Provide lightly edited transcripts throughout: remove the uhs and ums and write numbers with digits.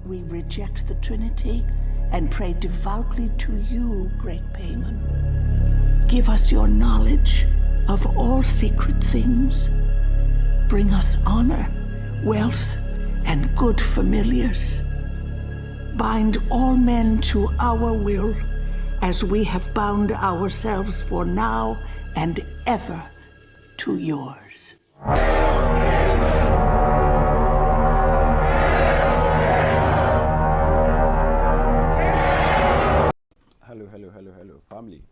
We reject the Trinity and pray devoutly to you, great Paimon. Give us your knowledge of all secret things. Bring us honor, wealth, and good familiars. Bind all men to our will, as we have bound ourselves for now and ever to yours. Hello, family.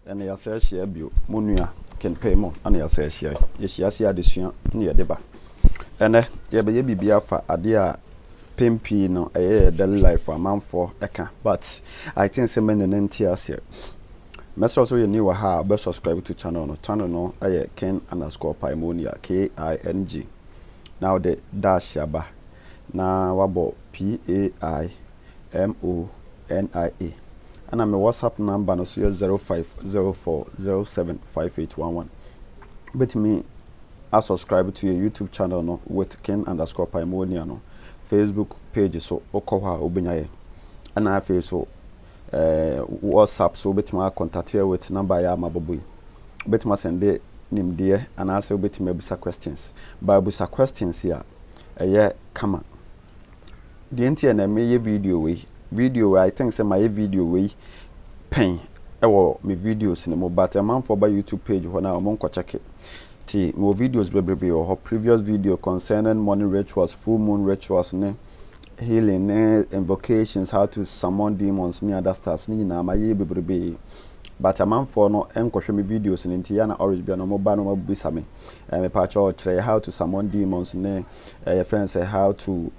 And I say share bio, Munia can pay more, and I say share. Yes, yes, yeah, this year near deba. And yeah, baby, be for a dear pimpy no a daily life for a man for eka. But I think some men and tears here. Must also you knew how best subscribe to channel no I Ken _ Paimonia KING. Now the dash yaba. Now wabo PAIMONIA. And I'm a WhatsApp number no so 0504075811. But me I subscribe to your YouTube channel no with Ken _ Paimonia no Facebook page so okoha obenyaye. And I feel so WhatsApp so bet me contact here with number ya maboboy. Bet me send the name there and I say bet me busa questions. But busa questions here kama. The NT and me video I think say my video we pen me videos in the but a man for by YouTube page when I am check it. More videos baby or previous video concerning morning rituals, full moon rituals, healing, invocations, how to summon demons, other stuffs. Na my baby. But a man for no show me videos in Tiana Orange be no mobile no bisame. Me patch how to summon demons, friends say how to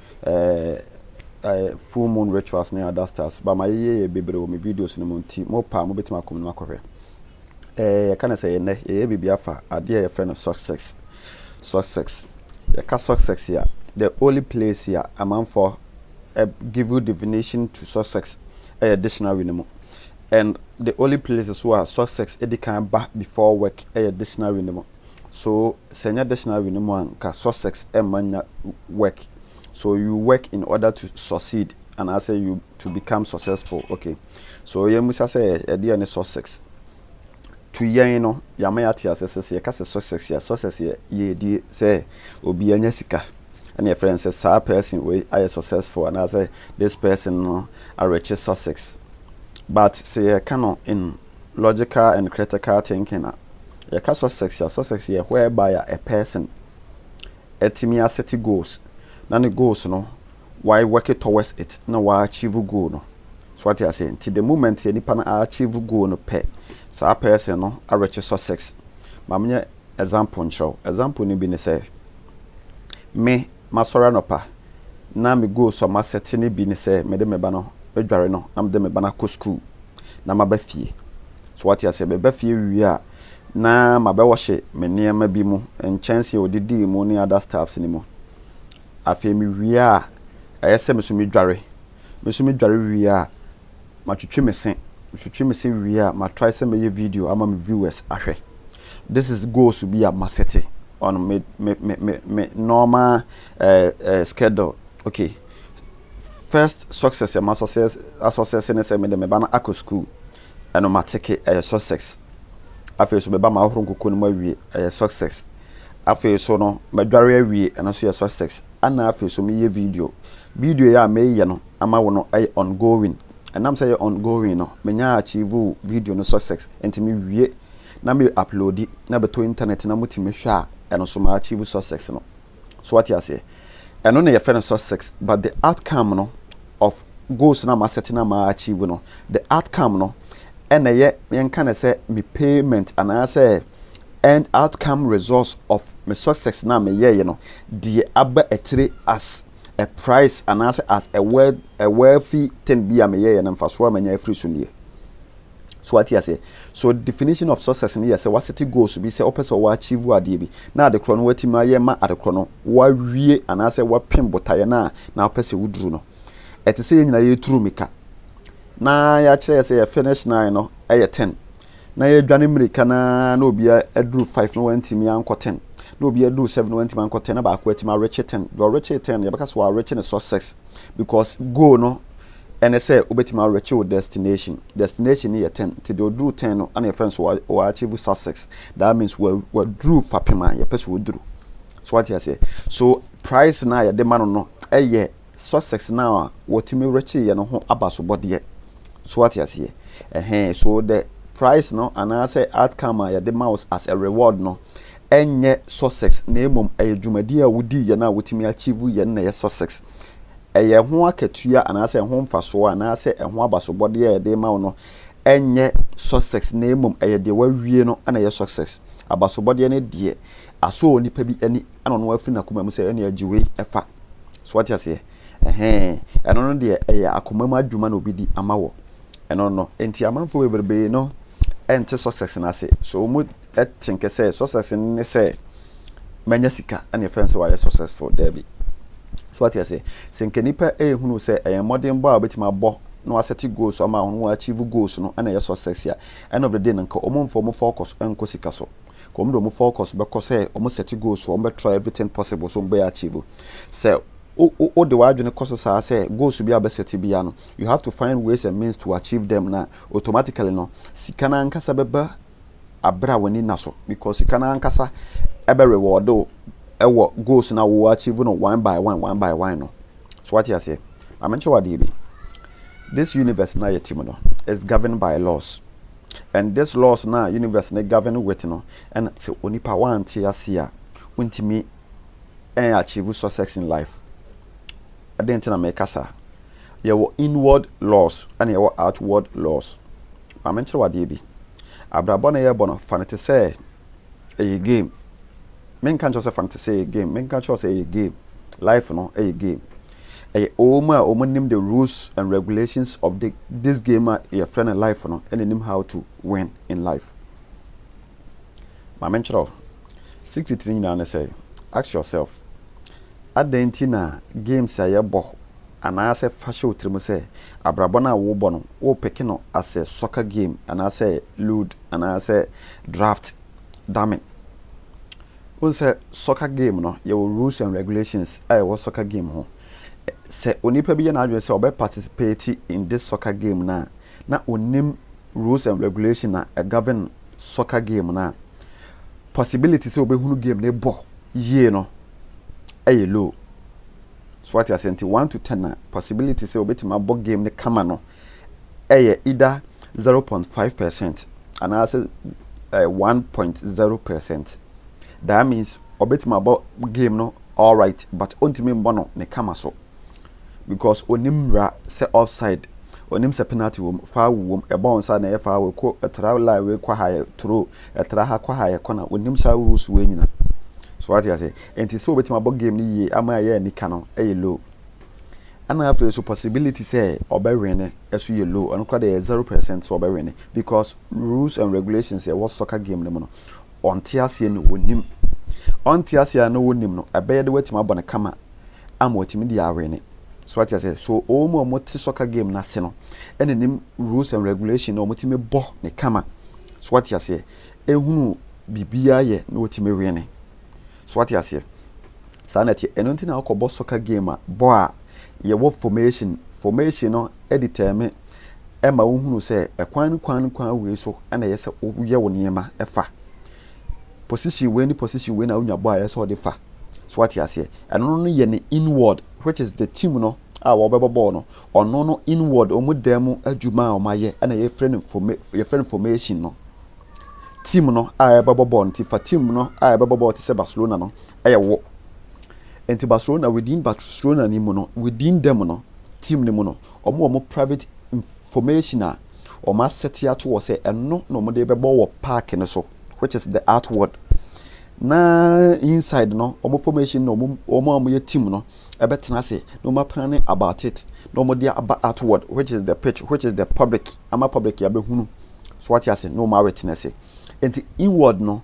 full moon rituals near other stars. But my baby me videos in the monty more palm bit my come no can I say baby afa a dear friend of success. The success here. The only place here a man for give you definition to success dictionary no. And the only places where success can back before work dictionary no. So senior dictionary no man ka success man work. So you work in order to succeed, and I say you to become successful. Okay. So you must say a dear success. To no, Yamayati as a success ye di say obi sika. And your friend says a person way I successful, and I say this person no a rich success. But say cannot in logical and critical thinking. Your success whereby a person etimia set goals. Now the goals no why work towards it no why achieve goal no. So what I say till the moment any pan achieve goal no pay. So a person no a rich success. Mamnya example ni bi ne say me masora no pa na me go so ma set ni bi ne say me de me ba no edware no na me de me ba na ko school na ma ba fie. So what I say be ba fie wi a na ma ba washe me niam bi mu enchance odidi mu ni other staffs ni mu afi mi wi a ayese me so mi dware wi a ma twetwe me sen wi a ma try say me video ama me viewers ahwe. This is goals to be a masete on me normal schedule. Okay, first success my success in say me ba na akọ school and ma take a success afi so be ba ma horon kokon ma wi success afi so no ma dware wi and so success ana afi so me video ya me ye no ama wo no ongoing and I'm say ongoing no me nya achieve video no success enti me wie na me upload na beto internet na mutime hwa and so ma achieve success no. So what you say and no your friend success but the outcome no of goals na ma set na ma achieve no the outcome no and ye can say me payment and I say end outcome results of my success na me ye no the aba etire as a price and as a wealthy thing be a me ye na mfaso amanya free so nie. So what you say so definition of success in here say what city goals be say opese wa achieve ade bi na de krono watima ye ma ade krono wa wie and as wa pem botaye na opese wuduru no ete say nyina ye turu mika na ya kire say finish 9 no 10 na ye dwane mirika na obi aduru 5 no wantimi anko 10 no be do 7 20 man ko 10 ba ko atima reach 10 do reach 10 ye beka so reach ne success because goal no ene say obetima reach your destination ye 10 till do do 10 no and your friends will achieve success. That means we drew fapima ye person we drew. So what you say, so price na ye de man no ye success now what me reach ye no ho abaso body. So what you say, so the price no and I say outcome ye de mouse as a reward no enye success na emom dwumadi a wudi ye na wotimi achieve ye na ye success. Eye ho akatua anase ho mfaso anase ho abasobode ye de ma no enye success na emom eye de wawie no ana ye success abasobode ne de aso onipa bi ani ana no afi na kuma mu se ene agiwe efa. So what you say eno no de eye akoma mu adwuma na obidi amawo eno no enti amanfo bebrebe no ente success na se so mu etinke se success ne se manya sika ana friends why successful there be. So what you say senke nipa hunu say modern boy obetima bo no asset goals ama ho achieve goals no ana yes success ya end of the day nka omomfo mo focus enko sika so ko mo do mo focus be ko say omo set goals o mo try everything possible so be achieve say o de wadwene koso sa say goals bi abeseti bia no you have to find ways and means to achieve them na automatically no sika na nkasa beba abra wani naso because sika na nkasa ebe reward o ewo goals na wo achieve no one by one no. So what you say I mention what be this universe na yetim no is governed by laws, and this laws na universe na govern with no and say onipa wan tie ase a untimi achieve success in life. Adentina make kasa your inward laws and your outward laws. I mention what be abrabo na ye bono fanity say a game. Men can't just fantasy say a game. Men can't just say a game. Life no a game. A omonim the rules and regulations of this game your friend and life no and him how to win in life. My mentor 63 na say ask yourself adentina games say bo and I say fashion trimu say abrabo na wo bo no wo pick no as a soccer game and I say lude and I say draft damn. When say soccer game no your rules and regulations was soccer game ho say onipa bi na adwen say obe participate in this soccer game na onim rules and regulations na govern soccer game na possibility say obe hunu game na bo ye no low. So what you say 1 to 10 na possibility say obe tima bo game ne kama no either 0.5% and I say 1.0%. That means obetima about game no all right but ontimi mbono ne kama so because onimra say offside onim se penalty wom fa wom e bounce na e fa we ko etra line we kwa high throw etra ha kwa high corner onim sa rules we nyina. So what you say enti so obetima about game ni ye ama ye ni ka no low and I feel so possibility say obewene esu ye low and kwa dey 0% so obewene because rules and regulations say what soccer game no no ontiasie no wonim ontiasie no wonim no abeye de watima bone kama ama watimi di awene. So what you say so omo ti soccer game na se no enenim rules and regulation no motimi bo ne kama. So what you say ehunu bibia ye no watimi wene. So what you say sanati enonti na akobo soccer game a bo a ye wo formation no determine ema wohunu se ekwan we so ana yese ye wo niema efa position we na unya boy yes or the fa. So what you say and no ye ne inward which is the team no wo bebo ball no ono no inward omudam adwuma o maye na ye friend formation no team no bebo ball nti fa team no bebo ball ti se Barcelona no wo enti Barcelona within Barcelona ni mu no within them no team ni mu no omo private information a omo set ya to say eno no mo de bebo wo park no so which is the outward na inside no omo formation no omo ye team no ebetena say no ma planning about it no mo dia about outward which is the pitch which is the public ama public ya behunu. So what you say no ma witness say enti inward no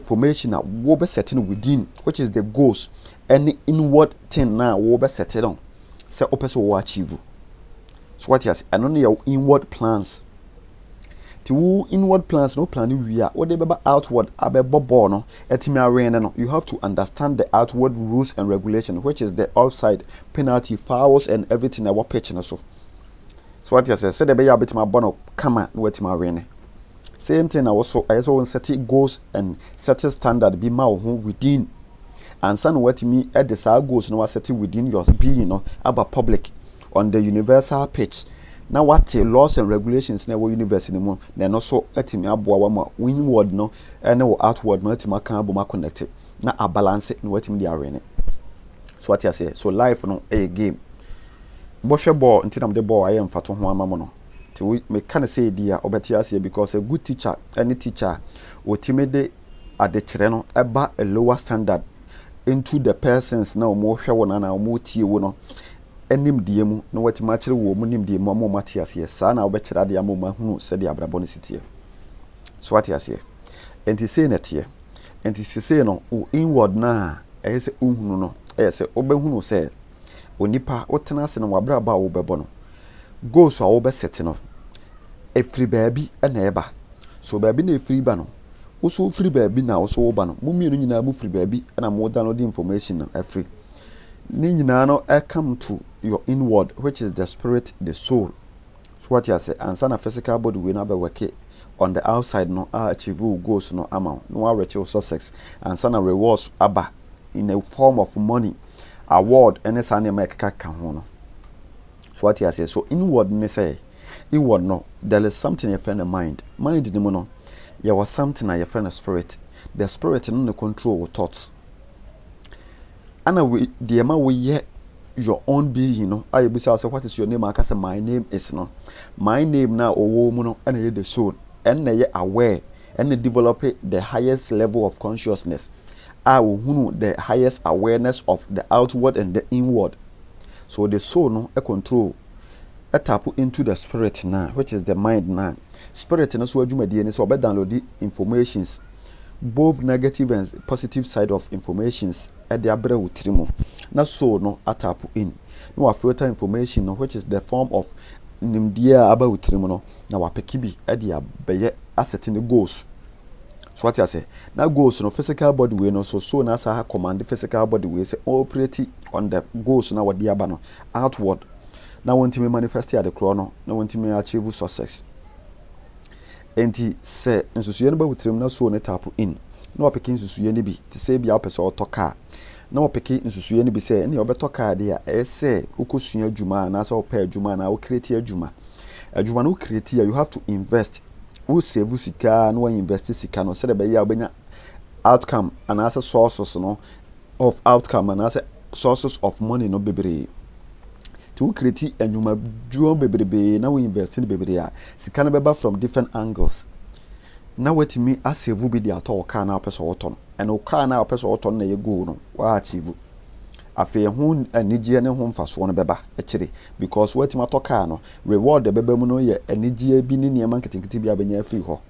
formation na wo be setting within which is the goals any inward thing na wo be setting on say opeso wo achieve. So what you say and only your inward plans ti wo inward plans no plan we a wo de beba outward abebo ball no etimi awene no you have to understand the outward rules and regulation, which is the offside, penalty, fouls and everything that we pitch no so what you say the be ya betima bono kama no wetima awene. Same thing also I also set goals and set standard be ma ho within and san wetimi e de sa goals no set within your being no about public on the universal pitch. Now what laws and regulations na wo university mu na no so etimi aboa wa ma inward no ene wo outward no etimi kan aboma connect na a balance no etimi di awene. So what you say so life no a game bohwe ball ntinam de ball ayem fato ho amamo no ti we me can say dia obeti ase because a good teacher any teacher otimi de ade kire no eba a lower standard into the persons na omo hwe wona na omo tie wo no enim die mu na wati ma kire wo mu nim die mu omo matias ye sa na obekira ade amoma hunu se de abrabo no sitie. So what you say enti say netie enti say no o inward na ehse ohunu no ehse obehunu se onipa wotena ase no wabra ba wo bebo no goals a wo be set no efri baabi na eba so baabi na efri ba no wo so free baabi na wo so wo ba no mu mienu nyina mu free baabi na mo download information na efri ni nyina no come to your inward, which is the spirit, the soul. So what you say and sana physical body we na be work on the outside no achieve goals no amount no reach success and sana rewards aba in a form of money, award and sana make ka ho no. So what you say so inward me say inward no there is something your friend mind ni mo no there was something your friend spirit, the spirit no control your thoughts and we the amount we your own being, you know. I be say what is your name? I say my name is no. My name now owo mu no and the soul and na aware and develop the highest level of consciousness. I will the highest awareness of the outward and the inward. So the soul no a control a tap into the spirit now, which is the mind now. Spirit no so adwuma die ni so be download the informations, both negative and positive side of informations at the abra utrimu. Na so no atap in. No a filter information no, which is the form of nimdia aba utrimu no. Na wapekibi at the abeye assetting the goals. So what I say? Now goals no physical body way no so na sa command the physical body way say operate on the goals na what the aba no outward. Now want to manifest at the chrono, no want to achieve success. Enti se nsusuye no ba wutrim na so ne tap in na opeke nsusuye ne bi te se bia opese otoka na opeke nsusuye ne bi se ne obeto de a ese ukosua adwuma na se opa adwuma na o create adwuma no create you have to invest wo save sika no invest sika no se de be ya obenya outcome and as sources no of outcome and as sources of money no bebre to create enuma duo bebrebe na we invest in bebrebe a sika na beba from different angles na wetimi asave bi dia to ka na person woton and o ka na person woton na ye go no wa achieve afi ho anigye ne ho mfaso no beba ekire because wetimi atoka no reward the beba mu no ye anigye bi ni niam nketenkete bi abenya free ho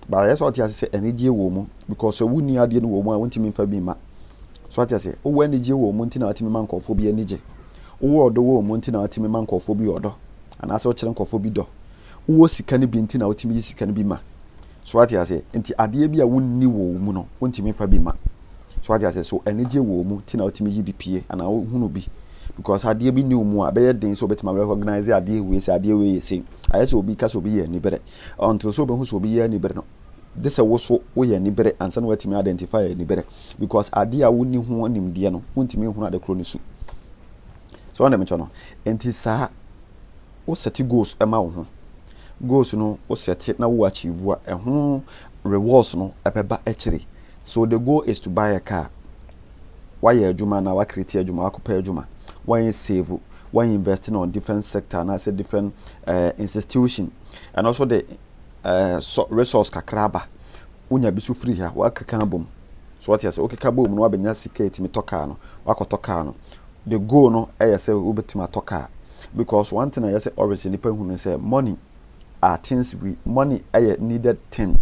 ba yes what you say anigye wo mu because wu ni ade no wo mu a wentimi mfa bi ma so what you say o anigye wo mu ntina atimi mankofo bi anigye wo odo wo mo ntina atimi mankofo bi odo anase o kire nkofo bi do wo sika ne bi ntina otimi sika ne bi ma so what you say enti ade bi a wonni wo mu no wontimi fa bi ma so what you say so energy wo mu ntina otimi yi bi pie ana hunu bi because ade bi ni mu a be ye den so betima recognize ade we say ade we say ayese obi ka so bi ye ni bere until so be hu so obi ye ni bere no this wo so wo ye ni bere ansa no watimi identify ni bere because ade a wonni hu onimde no wontimi hu na de kro ni su. So on the mention enti sa o set goals ema wo ho goals no o set na wo achieve a ho rewards no ebeba ekire. So the goal is to buy a car. Why adwuma na wa create adwuma akopa adwuma why save why investing on different sector and I say different institution and also the resource kakraba unya bisu free ha wa kaka bom. So what you say okay ka bom no abenya siketi mi toka no wa kotoka no the goal no say ubetima toka because one thing I say always nipa hu say money are things we money needed thing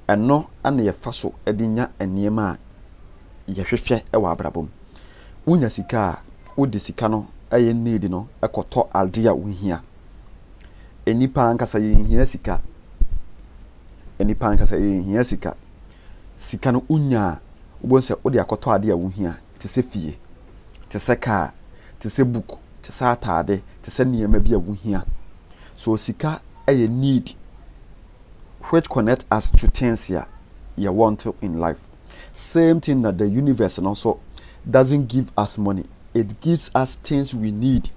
and no and ye faso edinya enema ye hwehwe e wa abrabom unya sika odi sika no ɛyɛ need no ɛkɔtɔ ade a wohia enipa ankasa yɛhia sika enipa ankasa yɛhia sika sika no unya wobɔ sɛ wode akɔtɔ ade a wohia te sɛ fie te sɛ car te sɛ book te sɛ atade te sɛ nneɛma bi a wohia so sika ɛyɛ need which connect us to things here you want to in life. Same thing that the universe and also doesn't give us money. It gives us things we need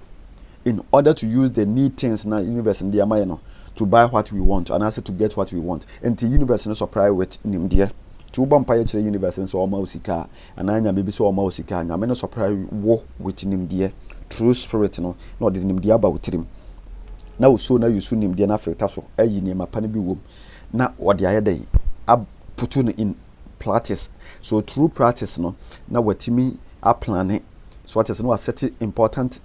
in order to use the need things in the universe and the amount to buy what we want and also to get what we want. And the universe no surprise with nimdia. To bumpire the universe and so almost sika and I maybe so almost sika and I may not surprise war with nimdia. True spirit no not the nimdia about him. Now so now you soon nimdia na fretaso ayi ni mapani bi wom. Na what the other day I put in practice. So through practice no na watimi a plan so what is no set important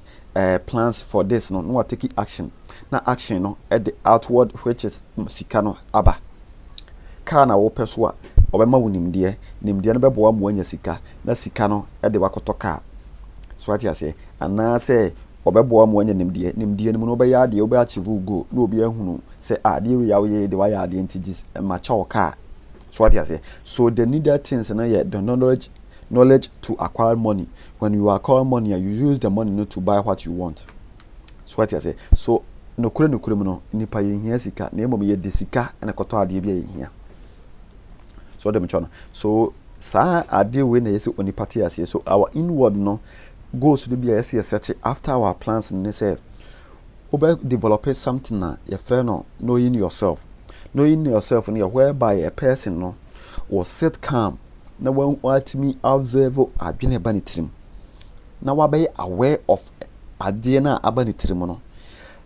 plans for this no take action na action no at the outward which is sika no aba car na wo peso a obema wonimde no bebo am wanya sika na sika no e de wakoto car so what you say ana say obebo am wanya nimde no no be ya de obe achieve go na obi ahunu say ade we ya we de wa ya ade ntigis ma cha car so what you say so the needed things na yeah the knowledge to acquire money. When you acquire money, you use the money not to buy what you want. So what you say? So no kure no nipa yehia sika na emom ye de sika na koto ade bia yehia. So dem chona. So sa ade we na yesi onipa te ase. So our inward no goals to be yesi set after our plans in self. Oba develop something na your friend no knowing yourself. Knowing yourself and whereby a person no will sit calm. Na wan watimi observe adwene ba ne tirim na wabe aware of ade na aba ne tirim no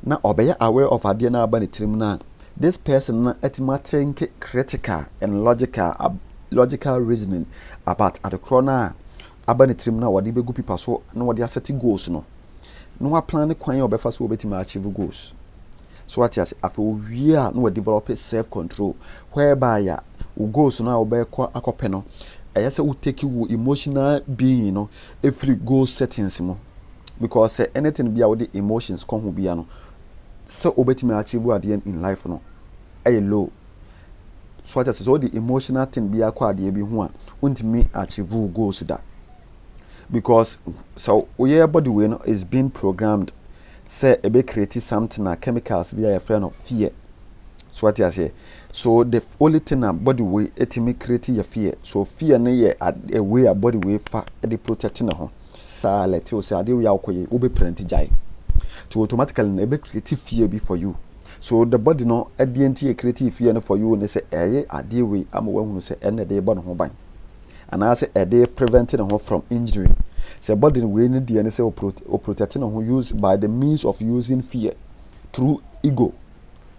na obeye aware of ade na aba ne tirim na this person na etima think critical and logical reasoning about adekro na aba ne tirim na wode begu pipa so na wode asset goals no no wa plan kwan obefa so obetima achieve goals so what yes afa owie a no develop self control whereby ya goals no obekwa akope no ayese u take you emotional being no every goal settings mo because anything be with the emotions come hu bia no so obetimi achieve at the end in life no ay low so that is all the emotional thing be akwa de bi hu a untimi achieve goals that because so your body way no is being programmed say e be create something na chemicals be a friend of fear. So what you say? So the only thing a body way etimi create your fear. So fear na ye a way a body way fa e protecting ho. Ta let you say ade we akoye wo be print jai. To automatically na be create fear be for you. So the body no enti create fear no for you na say eye ade we am we hunu say ene de bo no ho ban. And I say ade preventing ho from injury. Say body we need the say o protecting ho use by the means of using fear through ego.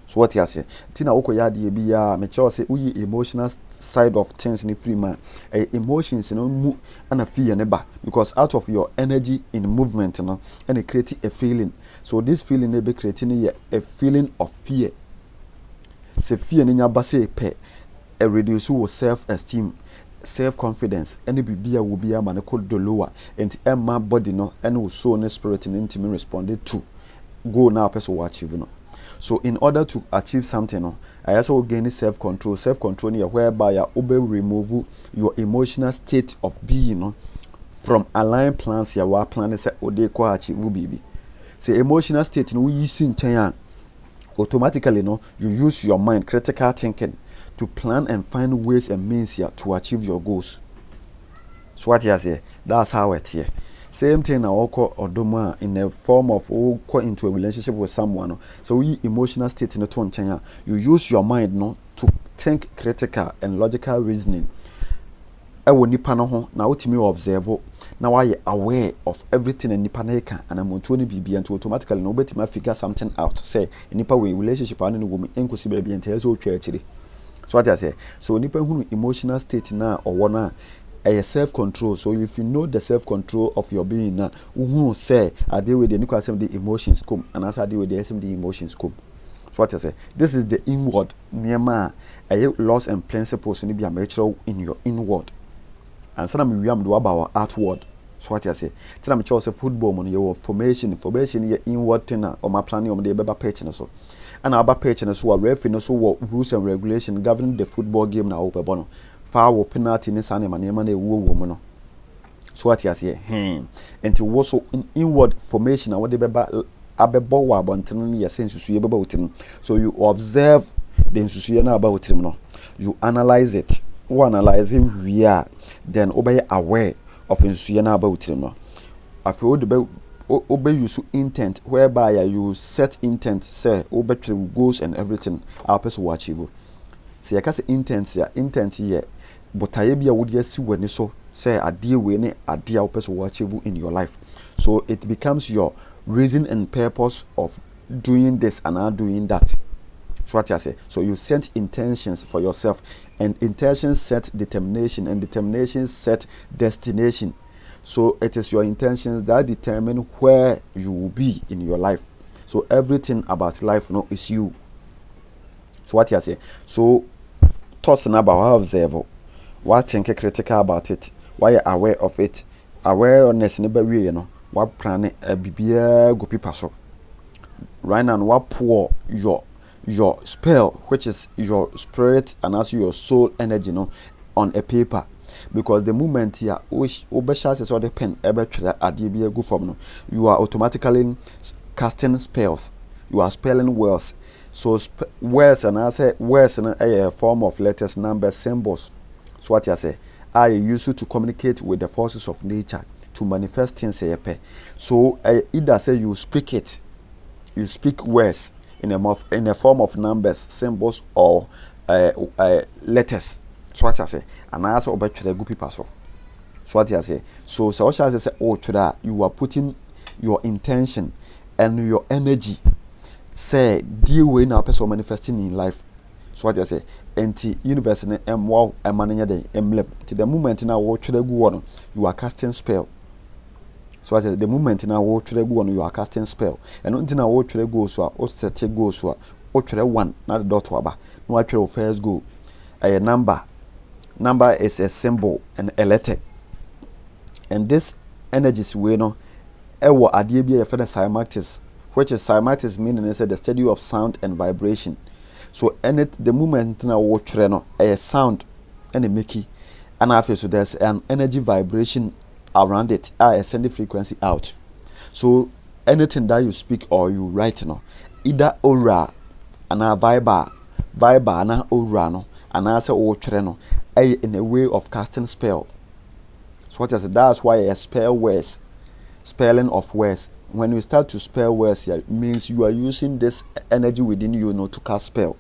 So what you say? Tina oko ya de bi ya me che say uyi emotional side of things in free man. Emotions no mu and a fear ne ba because out of your energy in movement no and it create a feeling. So this feeling ne be creating a feeling of fear. Say fear ne nya ba say pe a reduce your self esteem, self confidence any bibia will be a man called lower and my body no and will so ne spirit and intimate responded to go now person watch you know. So in order to achieve something no I also gain self control whereby you remove your emotional state of being no from align plans ya wa plan say ode ko achieve bibi say emotional state no you see nchen automatically no you use your mind critical thinking to plan and find ways and means here to achieve your goals. So what you say that's how it here. Same thing na oko odoma in a form of go into a relationship with someone. So we emotional state in the to nchen you use your mind no to think critical and logical reasoning. Ewo nipa no ho na otimi observe na why aware of everything and nipa na ka and amonto ni bibia and automatically no betima figure something out say nipa we relationship anu no woman enkosi bia ente so twa akire. So what I say so nipa hunu emotional state na owo na a self control. So if you know the self control of your being now who say I deal with the emotions come and as I deal with the emotions come. So what I say this is the inward nema a laws and principles need be a mature in your inward and some we am do about outward So what you say? Tell me choose football money your formation ye inward thing or my planning on the beba pitch and so. And our pitch and so a referee no so what rules and regulation governing the football game now open bono. Foul penalty in Sunday man a woman. So what you say? And to also inward formation and what the beba abebo wa bontin ye sense you about him. So you observe the institution about him no. You analyze it. You analyze it we are then obey aware of institution about him no. I feel the obey use intent whereby you set intent say obey goals and everything our person will achieve. See I can say intent here but I be a would yes see when so say a deal when a deal person will achieve in your life. So it becomes your reason and purpose of doing this and not doing that. So what I say. So you set intentions for yourself, and intentions set determination, and determination set destination. So it is your intentions that determine where you will be in your life. So everything about life is you. So what I say. So thoughts about how observe, what think critical about it, why you aware of it, awareness never way what plan bibia go people so right now what pour your spell, which is your spirit and also your soul energy on a paper, because the moment here obeshas is all the pen adibia go from you are automatically casting spells, you are spelling words. So words and I say words in a form of letters, numbers, symbols. So what I say I use it to communicate with the forces of nature to manifest things. So either say you speak it, you speak words in a form of numbers, symbols, or letters. So what I say, and I also obey the good people. So what I say. So what I say, oh, you are putting your intention and your energy. Say deal with now person manifesting in life. So what I say, enti universe ne wow emanenya the emblem. To the moment now what the go you are casting spell. So I said the moment now what to go on you are casting spell. And until now what to go so or set go so or to one not the dot waba. No actual first go. A number. Number is a symbol and a letter. And this energies we ewo adie bi for the cymatics, which is cymatics meaning is the study of sound and vibration. So the moment now what to a sound and a mickey and after so there's an energy vibration around it, send the frequency out. So anything that you speak or you write either aura and a viber and aura and answer or treno in a way of casting spell. So what I said, that's why a spell words, spelling of words. When you start to spell words here, it means you are using this energy within you to cast spell.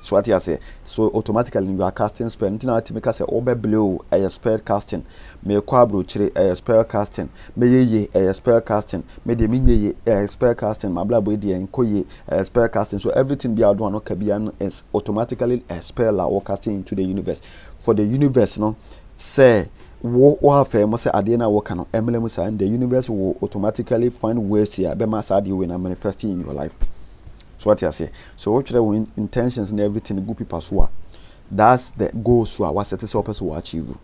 So what I say, so automatically you are casting spell. Until I make say obe blow a spell casting, me kwabro chire a spell casting, me ye a spell casting, me de minye a spell casting, my blah boy de enkoye a spell casting. So everything be out one okabian is automatically a spell or casting into the universe. For the universe, say what famous adena work no emblem and the universe will automatically find ways here be mass adi when manifesting in your life. So what I say, so what you intentions and everything good people so that's the goals what set us up as to achieve.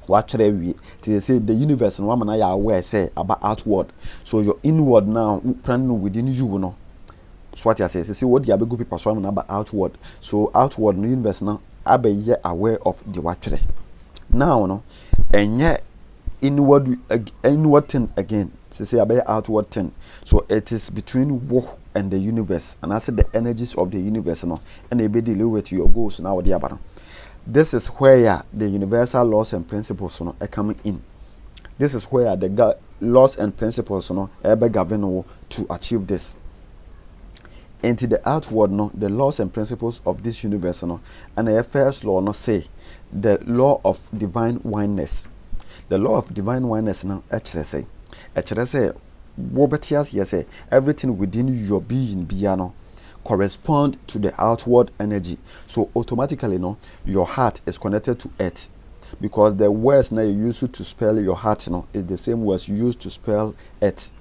What we to say the universe and woman are aware say about outward. So your inward now planning within you So what I say, see what the good people so about outward. So outward no universe now abe ye aware of the watcher. Now and yet inward thing again. Say about outward thing. So it is between wo and the universe, and I said the energies of the universe and they be deal with your goals now. This is where the universal laws and principles are coming in. This is where the laws and principles ever govern to achieve this. Into the outward the laws and principles of this universe and the first law say the law of divine oneness. The law of divine oneness actually say yes, everything within your being correspond to the outward energy. So automatically your heart is connected to earth, because the words now you use to spell your heart is the same words used to spell earth.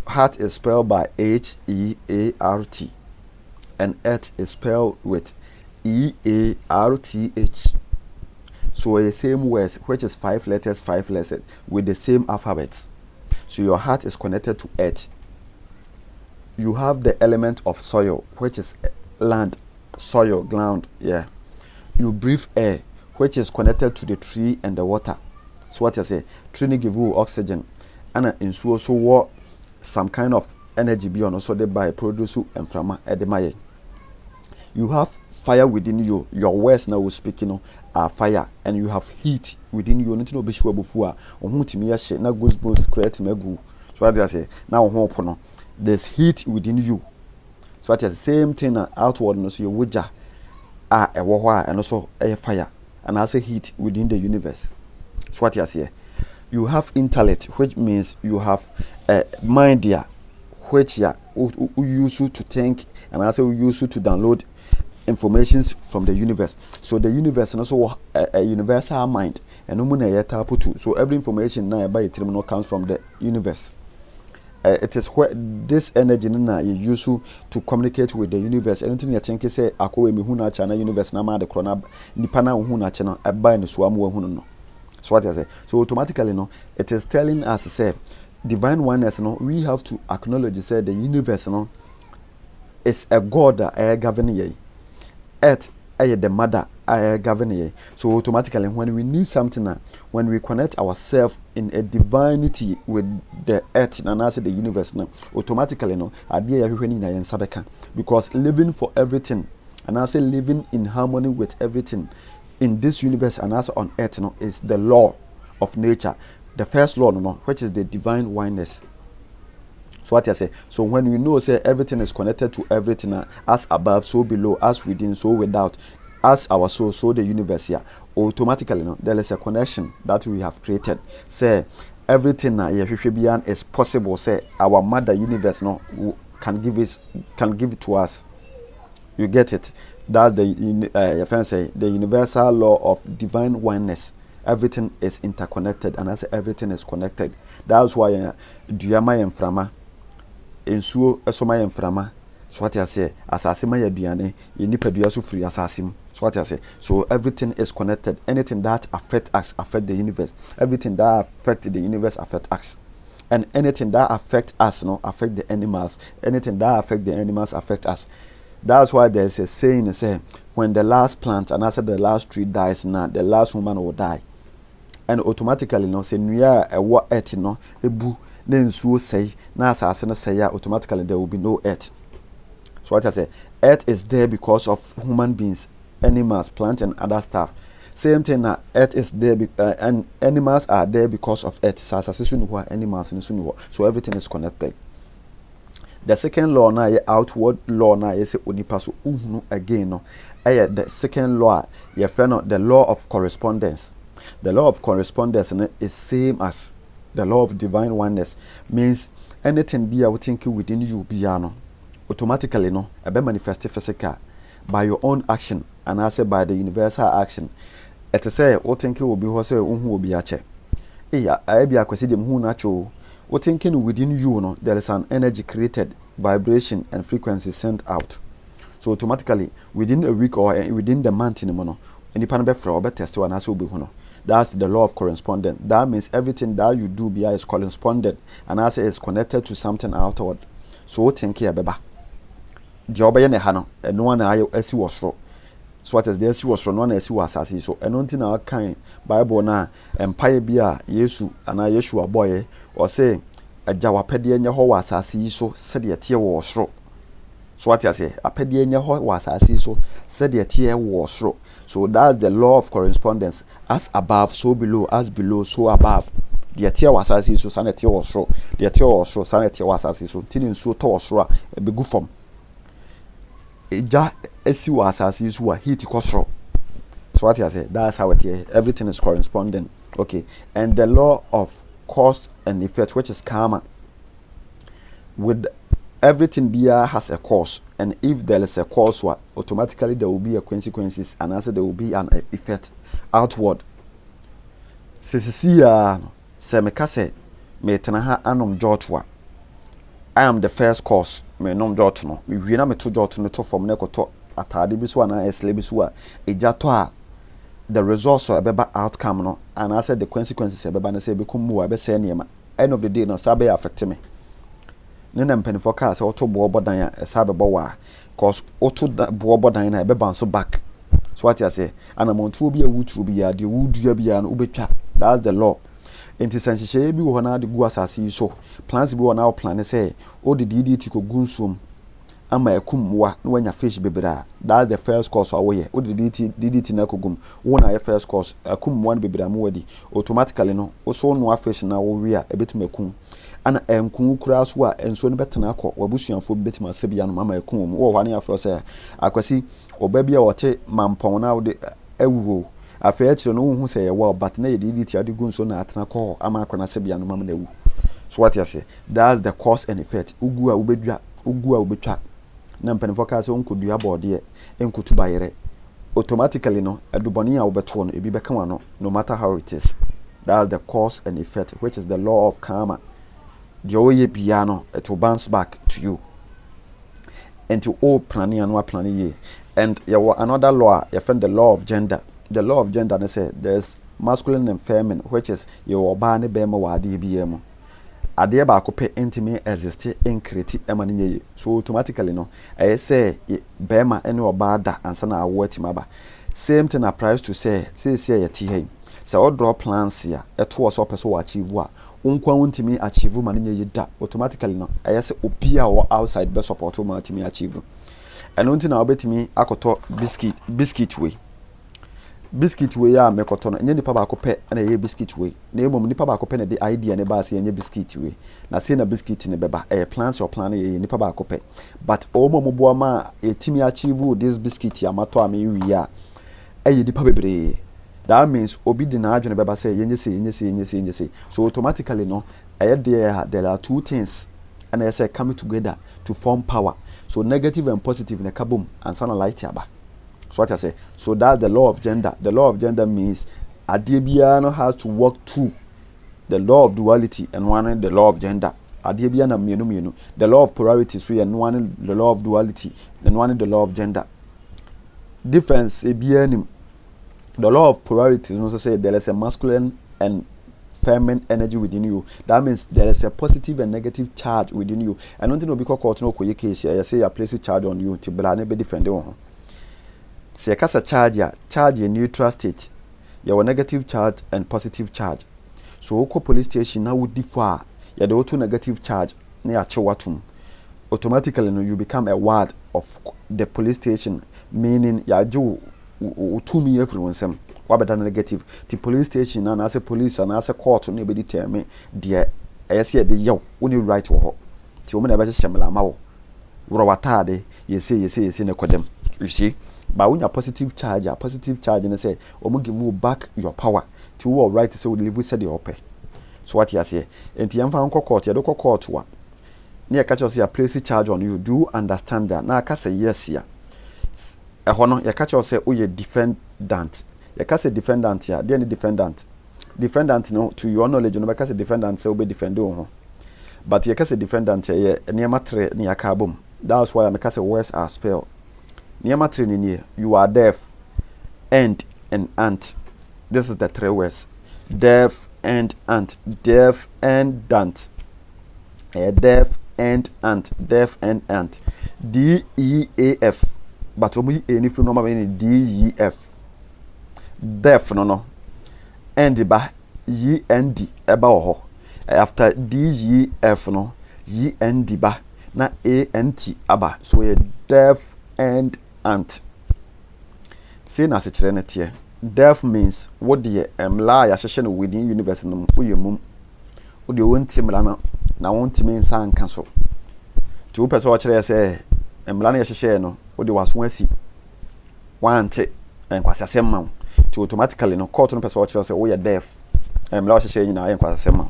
Heart is spelled by H-E-A-R-T and earth is spelled with E-A-R-T-H. So the same words, which is 5 letters, with the same alphabet. So your heart is connected to earth. You have the element of soil, which is land, soil, ground. Yeah. You breathe air, which is connected to the tree and the water. So what you say, tree give you oxygen, and in so what some kind of energy beyond also they by produce and from edemaye. You have fire within you. Your words now will speak, are fire, and you have heat within you. Nothing will be sure before. Na goosebumps create megu. So what I say now, hope there's heat within you. So that is the same thing outward. No, so your wija a wawa and also a fire, and also heat within the universe. So what you say, you have intellect, which means you have a mind there, which you use to think, and also use to download information from the universe. So the universe and also a universal mind, and so every information now by terminal comes from the universe. It is where this energy you use to communicate with the universe. Anything you think say akowe mi huna chana universe na ma de krona nipa na huna chana eba ni so amu hunu no. So what I say? So automatically it is telling us say divine oneness we have to acknowledge say the universe is a God that governing ye. Earth the mother governing ye. So automatically when we need something when we connect ourselves in a divinity with the earth and also the universe automatically because living for everything and also living in harmony with everything in this universe and also on earth is the law of nature. The first law which is the divine oneness. So what I say, so when we know say everything is connected to everything, as above so below, as within so without, as our soul so the universe here, automatically there is a connection that we have created. Say everything is possible. Say our mother universe can give it to us. You get it? That's your friend say the universal law of divine oneness. Everything is interconnected, and as everything is connected. That's why Duyama and Frama ensuo esoma ye mframa. So what I say, asasima ya duane ye nipa dua so free asasim. So what I say, so everything is connected. Anything that affect us affect the universe. Everything that affect the universe affect us, and anything that affect us affect the animals. Anything that affect the animals affect us. That's why there's a saying say when the last plant and after the last tree dies, now the last woman will die, and automatically say nuya ewo earth ebu then so say na asase no say automatically there will be no earth. So what I say, earth is there because of human beings, animals, plants and other stuff. Same thing na earth is there and animals are there because of earth. So animals so everything is connected. The second law na outward law na say onipa so uhunu again the second law your friend the law of correspondence. The law of correspondence is same as the law of divine oneness. Means anything be a thinking within you biano automatically a be manifest physical by your own action and also by the universal action. It is say what thinking will be say unhu will be ache I be akwesi dem hu nacho. What thinking within you there is an energy created, vibration and frequency sent out. So automatically within a week or within the month any pan be for be test and also be that's the law of correspondence. That means everything that you do is corresponded and also is connected to something outward. So what think here beba the obey ne ha no no one asi wasro. So what is the asi wasro no na asi wasase so eno nti na kan Bible na empire bia Yesu ana Yeshua boy or say agya wapede enye ho wasase so said ye tie wo soro. So what you say apede enye ho wasase so said ye tie wo soro. So that's the law of correspondence. As above so below, as below so above. The tie wasase so sanet wo soro. The tie wo soro sanet wasase so tinin so to soro a be gu form. Eja esi wasase so heat kosoro. So what you say, that's how it is. Everything is corresponding. Okay. And the law of cause and effect, which is karma. With everything there has a cause, and if there is a cause, automatically there will be a consequences, and also there will be an effect outward. Semekase me tenaha anom jotwa. I am the first cause. Me nom jotno. Me wina me to jotno to from nekoto atade bi so na esle bi so a eja to a the results or ebeba outcome no, and I said the consequences ebeba na say become more ebe say niema. End of the day no sabe affect me. Nena mpenifo ka say auto bo bodan ya sabe bo wa cause auto bo bodan na ebeba so back. So what you say? And amount to be a wood to be a the wood you be an ubetcha. That's the law. Inti sensitive bi wo na de gu asase so. Plans bi wo na plan say o de DDT ko gunsum ama ekum wa na wanya fish bebra. That's the first course away. O de DDT na ko gum. Wo na first course akum one bebra mu wadi. Automatically no o so no fish na wo wi a ebetum akum. Ana enkun kura so a enso no betena akọ wabusuanfo betima asebia no mama ekun mu wo hwane afro say akwasi oba bia wote mampon na wo de awuwo afa akire no hu say ye wa but na ye DDT ade gu nso na atena akọ ama akọ na asebia no mama na awu. So what you say? That's the cause and effect. Ugu a ubedwa ugu a ubetwa na mpanifo ka say onkodua bode enkotu bayere automatically no aduboni a ubeto no ebi beka wano no matter how it is. That's the cause and effect, which is the law of karma. The oye piano, it will bounce back to you. And to all planning and what planning ye. And there was another law, you find the law of gender. The law of gender, they say there's masculine and feminine, which is your bani bema wadi BM. Adia ba ko pe intime exist in create emani. So automatically no, I say bema any obada and sana awati maba. Same thing applies to say yeti hey. So all draw plans here, it was so person achieve what. Unkwa untimi achieve man nye yida automatically no ayese opia or outside be support ma timi achieve eno nti na obetimi akoto biscuit way ya mekoto no nye nipa ba akopɛ na ye biscuit way na emom nipa ba akopɛ na de idea ne ba se nye biscuit way na se na biscuit ne beba plans or plan ye nipa ba akopɛ but omo bo ma etimi achieve this biscuit ya mato am wi ya nipa bebre. That means obi di na adwene beba say yenye say. So automatically no there are two things and I say coming together to form power. So negative and positive ne kabum and sana light yaba. So what I say? So that's the law of gender. The law of gender means Adebiano has to work through the law of duality and one the law of gender. Adebiana mienu. The law of polarity so and one the law of duality and one the law of gender. Difference ebianim. The law of polarity is also say there is a masculine and feminine energy within you. That means there is a positive and negative charge within you. I don't think because court no koye case here. You say you place a charge on you to blame be different one. Say a charge a neutral state. You have a negative charge and positive charge. So oko police station now would differ. You have the negative charge near Chewatum. Automatically you become a ward of the police station, meaning ya do to me everyone sem what better negative the police station and as a police and as a court no be determine there say the yo only right to ho ti o me na be shemla ma wo woro watade you say na kodem you see but when your positive charge and say o give you back your power to all right say we live said the ope. So what you say enti yamfa nko court ye do court wa na ya catch us ya place charge on you. Do you understand that? Na aka say yes ya hono ya catch us say o ye defendant. Ya ka say defendant ya dey any defendant no to your knowledge no be ka say defendant say o be defend o. But ya ka say defendant ya niema tre na ya ka bom. That's why I make say words are spelled. Niema tre ni you are deaf and ant. This is the three words. Deaf and ant. Deaf and ant. Deaf and ant. Deaf and ant. DEAF. But we any from normal meaning DEF. Deaf no. And ba END eba ho. After DEF no END ba na ANT aba. So a deaf and ant. See na se kire netie. Deaf means what the mla ya hwehwe no within universe no uyemum. Wo de wonti mla na wonti me nsa nka so. Ti wo pese wo kire say mla na ya hwehwe no wo de waso asi. Wante enkwasasem ma. Ti automatically no court no pese wo kire say wo ye deaf. Mla wo hwehwe nyina enkwasasem ma.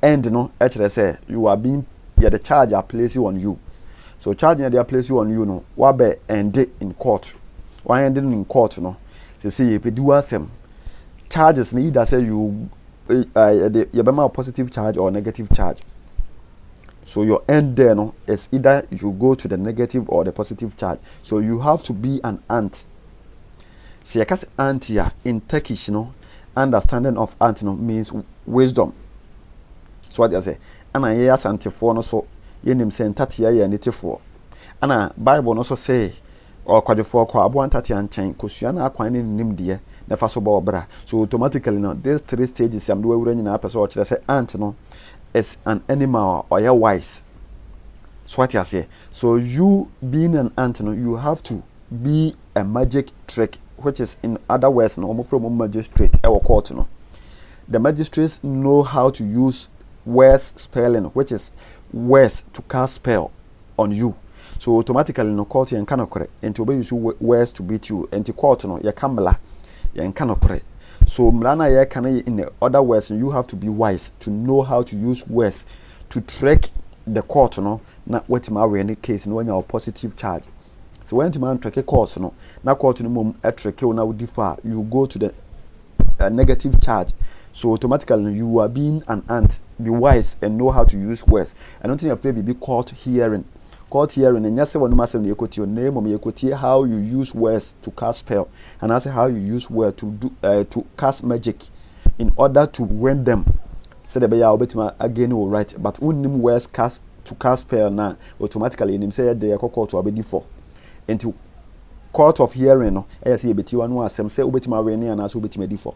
And no e kire say you are being the charge are placed on you. So charging they are placed on you no wa be end in court. Why ending in court no? Say you do asem charges ni either say you you be positive charge or negative charge. So your end there no is either you go to the negative or the positive charge. So you have to be an ant. So you can say antia in Turkish, understanding of ant means wisdom. So what I say, and I hear santifo no so yenim say ntatia ye netifo. Ana Bible no so say or kwadefo kwa abo ntatia nchen kosua na akwan ne nim de na fa so ba obra. So automatically now these 3 stages am do awura nyina person o kire say ant no is an animal or ya wise. So what I say, so you being an ant you have to be a magic trick, which is in other words no from magistrate or court no. The magistrates know how to use words spelling, which is words to cast spell on you. So automatically no court you cannot correct and to use words to beat you and to court no you camera you cannot correct. So mlana ye can in the other words you have to be wise to know how to use words to trick the court no na wetima we any case no when you positive charge. So when man trick a court no na court no mum e trick you na differ you go to the negative charge. So automatically you are being an ant. Be wise and know how to use words. I don't think you're afraid to be caught hearing. Caught hearing and yes, one must you your name or you how you use words to cast spell and I say how you use words to do to cast magic in order to win them. Say the beya obetima again all right, but unim words cast to cast spell now automatically in him say the court to abedi for into court of hearing no I say beti one asem say obetima we and as obetima di for.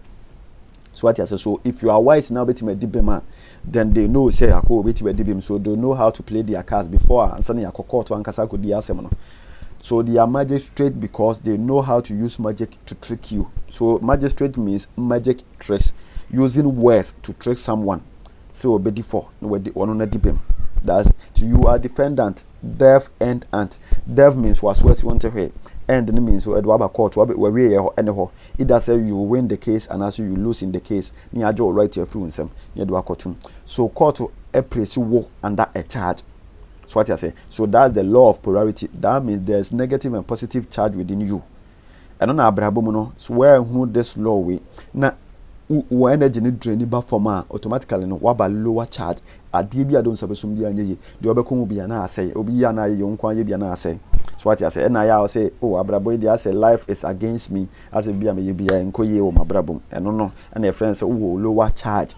So what I say, so if you are wise now betima dibema, then they know say ako betima dibem, so they know how to play their cards before and sending a court to ankasa ko di asem. So they are magistrate because they know how to use magic to trick you. So magistrate means magic tricks, using words to trick someone. So be for no one on dibem. That's you are defendant, deaf and ant. Deaf means was what you want to hear. And means so Edward court where anyhow. Either say you win the case and as you lose in the case, near Joe right your fluency near the so court to appraise you under a charge. So what I say, so that's the law of polarity. That means there's negative and positive charge within you. And on Abrahamu, swear who this law way now. When energy need drain ba forma automatically no waba lower charge adie bi adon sabesum bi anyeye de obekom bi na asay obi ya na ye nkwan ye bi na asay. So what you say na ya say oh abrabo dey say life is against me as bi am ye bi enkoye o mabrabo eno no and your friends say oh lower charge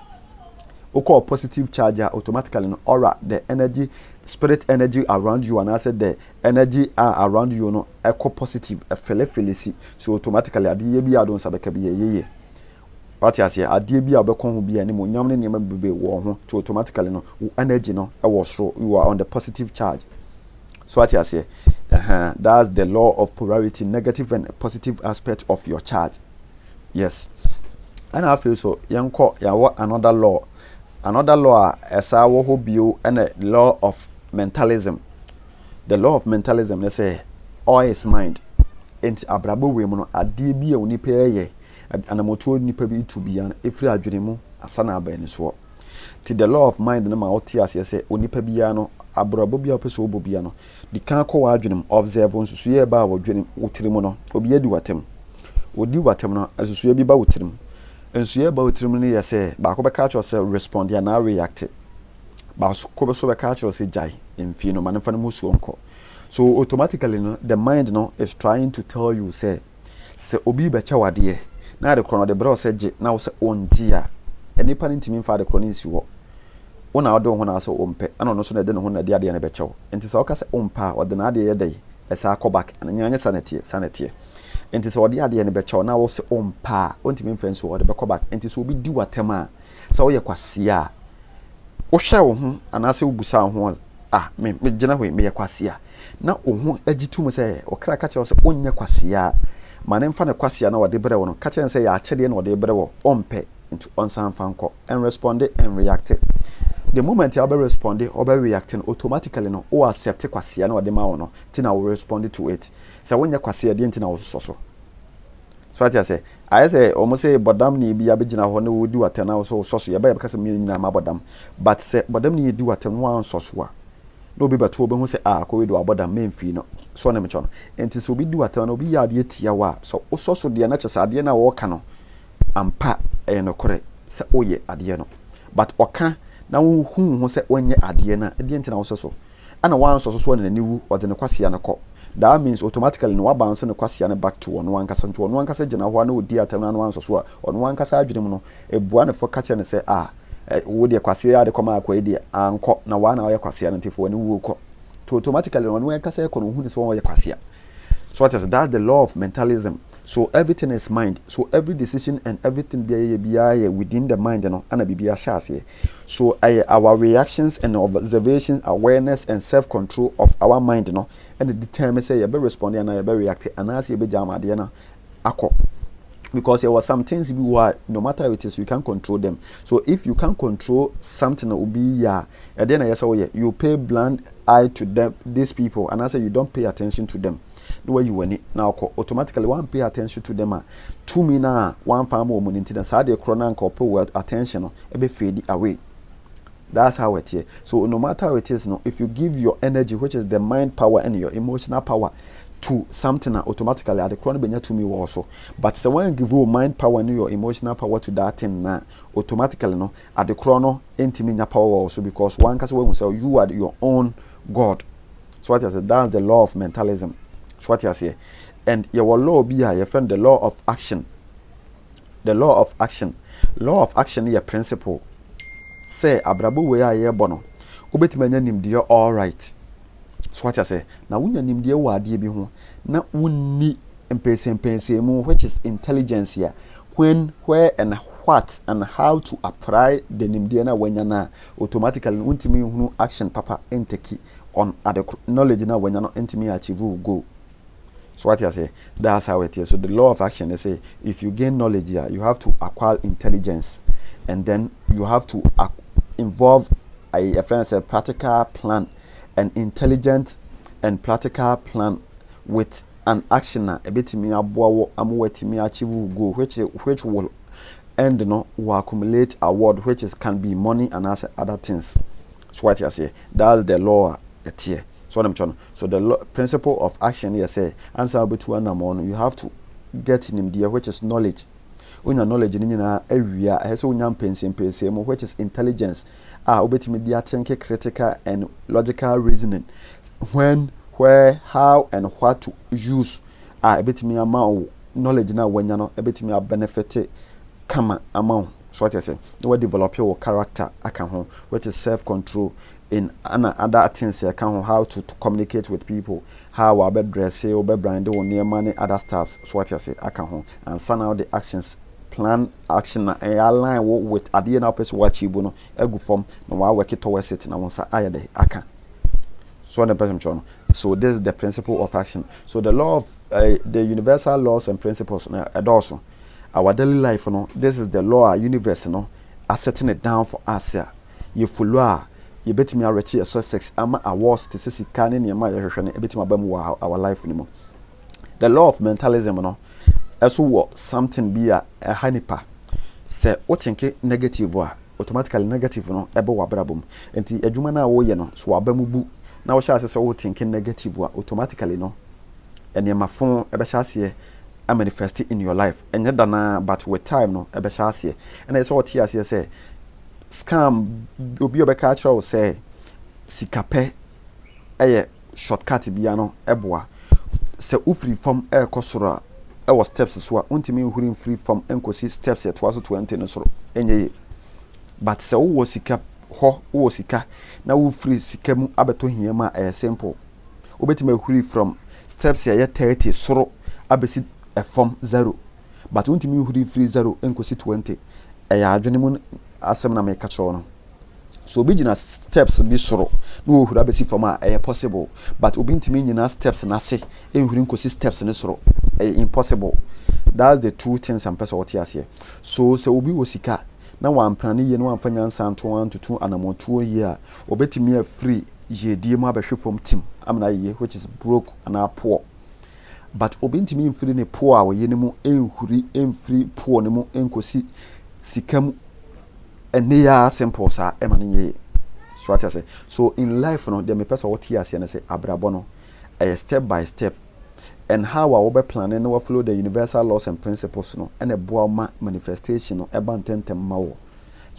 oko positive charge automatically no aura the energy spirit energy around you and I said the energy around you no eco positive a felici so automatically adie bi adon sabeka bi ye what you say adie bi abekon ho bi ani mo nyam ne nema bebe wo ho to automatically no energy no e wo so you are on the positive charge. So what you say that's the law of polarity, negative and positive aspect of your charge. Yes. And I feel so yanko ya another law esa wo ho bio and the law of mentalism. The law of mentalism they say all is mind enti abrabo we mu no adie bi a oni peye anamoto nipa bi to bia efiri adwene mu asana abani so ti the law of mind na ma otias say onipa bia no abrabo bia opeso obo bia no di kan ko wa adwene observe nsusu ye ba wadwene wotirimu no obi adi watem odi watem no asusu bi ba wotirimu nsu ye ba wotirimu ni ye say ba ko be catch yourself respond ya na react ba ko be so be catch yourself jai emfi no manfa no musu onko. So automatically no the mind no is trying to tell you say obi be chawade na de krono de bro se je na wo se onjia enipa ntimi mfa de krono nsi wo wona odo ho na so ompe ana no so na de no ho na de ade na be chew enti se oka se ompa wo de na ade ye dai esa akobak ana nyanya sanete enti se ode ade ne be chew na wo se ompa ontimi mfa nso wo de be kobak enti se obi di watema se wo ye kwasea wo hwa wo ho ana se ubusa ho me gina ho me ye kwasea na ohu agitum se okra ka che wo se onye kwasea mane mfa ne kwasea na wode brɛ wo no ka kyɛn sɛ ya akyɛde na wode brɛ wo ompe into onsan fanko and respond and react. The moment you respond or reacting automatically no o accept kwasea na wode ma wo no ti na wo respond to it. So when you kwasea de nti na wo so so what I say I say almost say bodam ni bi abegina ho na wo di watana wo so so so ya ba ka sɛ me nyina ma bodam but say bodam ni di watana wo so so a no be beto obi hu say ko we do abodam memfi no so na me cho no enti so obi di watana no obi ya de tia wa so so so de na kyesa ade na wo ka no ampa no kore sɛ oye ade no but oka na wo hu sɛ onye ade na de enti na wo so so ana wan so so na niwu ode ne kwasea na kɔ that means automatically no bounce no kwase ne back to one kasa nto one kasa gina ho na odi atam na no anso so a one kasa adwene mu no ebua ne fo kache ne say wo de kwase ya de koma akwa de anko na wa na wo kwase na ntifo ne wo ko to automatically one kasa e ko no hu ne so wo kwase. So what is that's the law of mentalism. So everything is mind. So every decision and everything be within the mind, you know, and be a. So our reactions and observations, awareness and self-control of our mind, you know, and it determines say you be responding and you be reacting, and as you be jama diana ako. Because there were some things you are, no matter how it is, you can control them. So if you can control something, it will be and then I say, you pay blind eye to them, these people, and I say you don't pay attention to them. The way you want it now, automatically one pay attention to them. To me now, one farm woman into the side of chrono couple attention, be fade away. That's how it is. So no matter how it is, no, if you give your energy, which is the mind power and your emotional power, to something, automatically at the chrono benya to me also. But so when you give your mind power and your emotional power to that thing now, automatically no at the chrono intimate power also, because one can say when say you are your own God. So what I said, that's the law of mentalism. So what you say, and your law be your friend the law of action. The law of action. Law of action is a principle. Say abrabo we are ye bono. Ubetimanya nimdiyo all right. So what I say, now when you nimdiyo wa adi bi ho, na unni empese mu, which is intelligence here. When, where, and what, and how to apply the nimdiyo na when na automatically untimi hunu action papa enteki on other knowledge na when na entimi achieve go. So what you say, that's how it is. So the law of action, they say, if you gain knowledge here, you have to acquire intelligence, and then you have to involve a practical plan, an intelligent and practical plan with an action. A bit me achieve go, which will end will accumulate award, which is can be money and other things. So what you say, that's the law here. So the principle of action here say answer between you have to get in there, which is knowledge. When your knowledge in area has which is intelligence. Obetimi think critical and logical reasoning. When, where, how, and what to use. Obetimi amount knowledge now when you know obetimi benefit kama amount. So what I say, you will develop your character which is self-control. In other things, how to communicate with people, how I dress, or brand, or near money, other stuffs. So what you say, and send out the actions, plan action, and align with at the end of this watch you know, a good form. No, I work it towards it, and I want to say, I can. So the person, so this is the principle of action. So the law of the universal laws and principles, and also our daily life, you know, this is the law, universe, you know, are setting it down for us here. You follow. You bet me a Sussex ama awards to see canning your my our life anymore. The law of mentalism, no, as what something be a hanipa. Say what think negative automatically negative no ebe wabrabum. Enti adwuma na wo ye no so abamubu na wo sha say what think negative automatically no. Ene mafon ebe sha se a manifest in your life. Enye dana but with time no ebe sha se. And I saw what here say scam obi obeka kira wo say sikape shortcut bia no eboa se ufri form kosoro was steps so untimi hurin free form enkosi steps at was 20 no soro enye but se wo sika ho wo sika na wo free sika mu abeto hiema simple obetime huri from steps ya 30 soro abesi form 0 but untimi huri free 0 enkosi 20 adwene mu asem na make kira no so obi gina steps bi soro no wo hura besi from possible but obi ntimi nyina steps na se ehuri nkosi steps ne soro impossible. That's the two things and person what here. So obi wo sika na wan plani ye no wan fanya nsan to 1 to 2 anamoto year obetimi free ye die mu abehwe from team amna ye which is broke and poor, but obi ntimi free ne poor a ye ne mu ehuri free poor ne mu enkosi sikam ene ya simple sa e man nye. So what I say, so in life no there me person what here say abrabo no step by step, and how I will be planning to follow the universal laws and principles no and a boama manifestation no eba ntentem ma wo.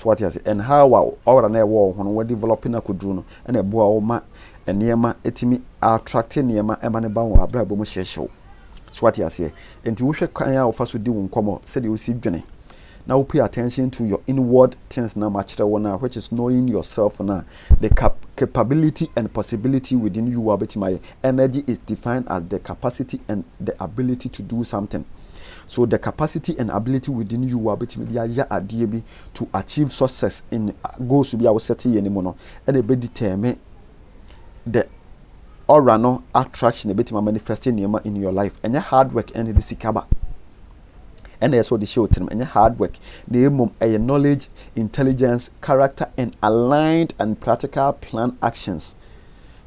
so what you say and how our na wo ho no we developing akodru no and e boa wo ma enema etimi attract enema e ma ne ba wo abra bo mu hyehyew so what you say enti wo hwe kan a wo fa so di wo nkomo se de wo si dwene now pay attention to your inward things now which is knowing yourself now the capability and possibility within you my energy is defined as the capacity and the ability to do something. So the capacity and ability within you to achieve success in goals to be our setting anymore and a bit determine the aura no attraction a bit manifesting in your life and your hard work and the sikaba. And that's what the show term and hard work. The knowledge, intelligence, character, and aligned and practical plan actions